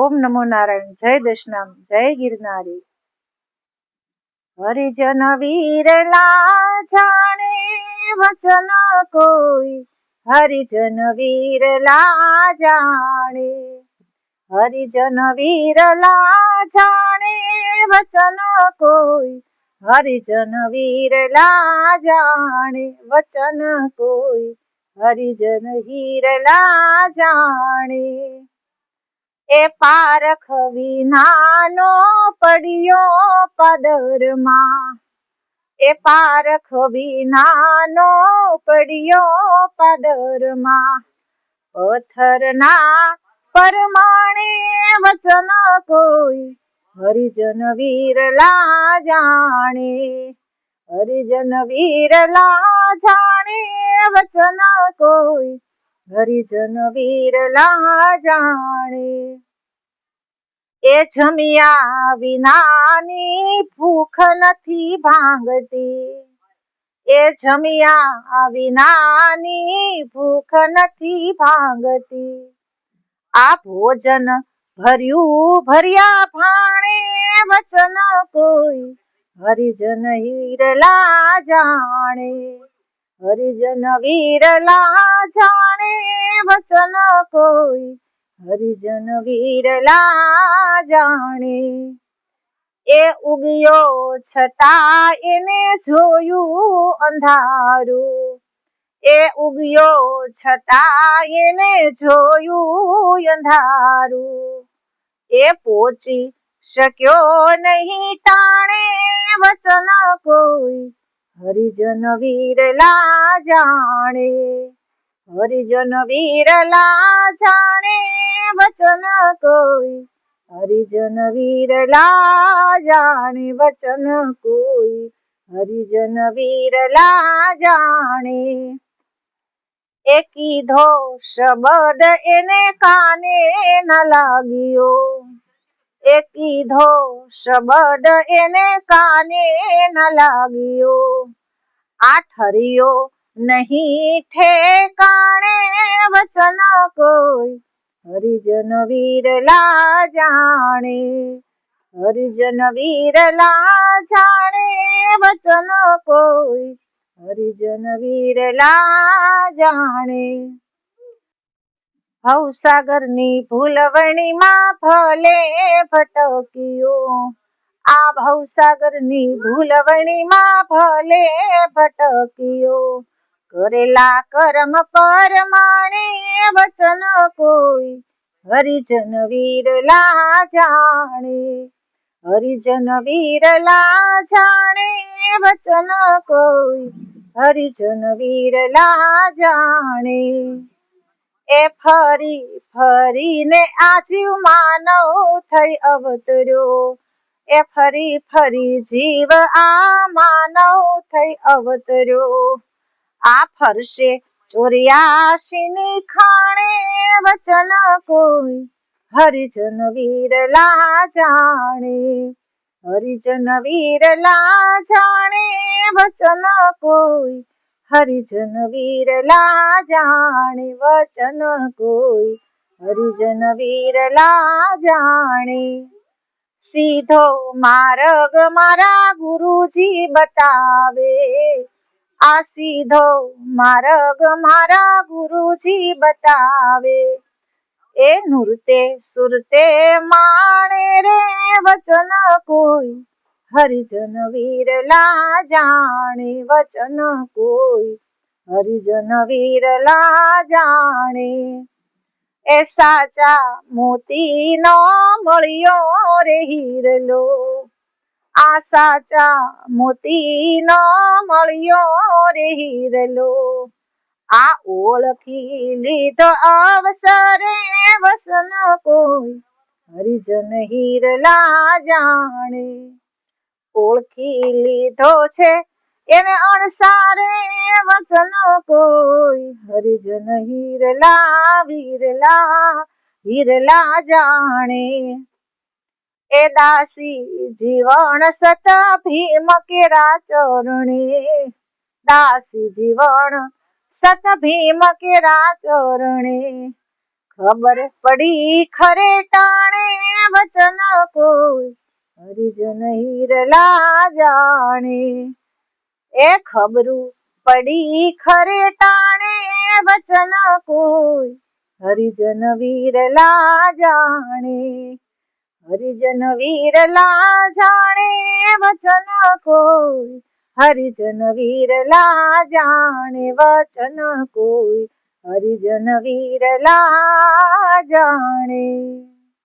ઓમ નમો નારાયણ. જય દશનામ, જય ગિરનારી. હરિજન વીરલા જાણે વચન કોઈ, હરિજન વીરલા જાણે, હરિજન વીરલા જાણે વચન કોઈ, હરિજન વીરલા જાણે વચન કોઈ, હરિજન વીરલા જાણે. એ પારખ વિનાનો પડ્યો પાદરમાં, એ પારખ વિનાનો પડ્યો પાદરમાં, પથ્થરના પરમાણે વચન કોઈ, હરિજન વીરલા જાણે, હરિજન વીરલા જાણે વચન કોઈ, હરિજન વીરલા જાણે. એ જમ્યા વિનાની ભૂખ નથી ભાંગતી, એ જમ્યા વિનાની ભૂખ નથી ભાંગતી, આ ભોજન ભર્યું ભર્યા ભાણે વચન કોઈ, હરિજન વીરલા જાણે, હરિજન વીરલા જાણે વચન કોઈ, હરિજન વીરલા જાણે. એ ઉગ્યો છતાં એને જોયું અંધારું, એ ઉગ્યો છતાં એને જોયું અંધારું, એ પહોંચી શક્યો નહીં ટાણે વચન કોઈ, હરિજન વીરલા જાણે, હરિજન વીરલા જાણે વચન કોઈ, હરિજન વીરલા જાણે વચન કોઈ, હરિજન વીરલા જાણે. એ કીધો શબ્દ એને કાને ન લાગ્યો, એ કીધો શબ્દ એને કાને ન લાગ્યો, આ ઠર્યો નહીં ઠેકાણે વચન કોઈ, હરિજન વીરલા જાણે, હરિજન વીરલા જાણે વચન કોઈ, હરિજન વીરલા જાણે. ભવસાગરની ભૂલવણીમાં ભલે ભટક્યો, આ ભવસાગરની ભૂલવણીમાં ભલે ભટક્યો, કરેલા કર્મ પરમાણે વચન કોઈ, હરિજન વીરલા જાણે, હરિજન વીરલા જાણે વચન કોઈ, હરિજન વીરલા જાણે. એ ફરી ફરીને આ જીવ માનવ થઈ અવતર્યો, એ ફરી ફરી જીવ આ માનવ થઈ અવતર્યો, આ ફરશે 84 ની ખાણે વચન કોઈ, હરિજન વીરલા જાણે, હરિજન વીરલા જાણે વચન કોઈ, હરિજન વીરલા જાણે વચન કોઈ, હરિજન વીરલા જાણે. સીધો માર્ગ મારા ગુરુજી બતાવે, આ સીધો માર્ગ મારા ગુરુજી બતાવે, એ નૃતે સુરતે માણે રે વચન કોઈ, હરિજન વીરલા જાણે વચન કોઈ, હરિજન વીરલા જાણે. એ સાચા મોતી નો મળ્યો રે હીરલો, આ સાચા મોતી નો મળ્યો રે હીરલો, આ ઓળખી લીધો અવસરે વસન કોઈ, હરિજન હીરલા જાણે, ઓળખી લીધો છે એને અણસારે વચન કોઈ, હરિજન હીરલા વીરલા હીરલા જાણે. એ દાસી જીવન સત ભીમ કેરા ચરણે, દાસી જીવન સત ભીમ કેરા ચરણે, ખબર પડી ખરે ટાણે વચન કોઈ હરિજન હિરલા જાણે એ ખબરું પડી ખરે ટાણે વચન કોઈ હરિજન વીરલા જાણે હરિજન વીરલા જાણે વચન કોઈ હરિજન વીરલા જાણે વચન કોઈ હરિજન વીરલા જાણે।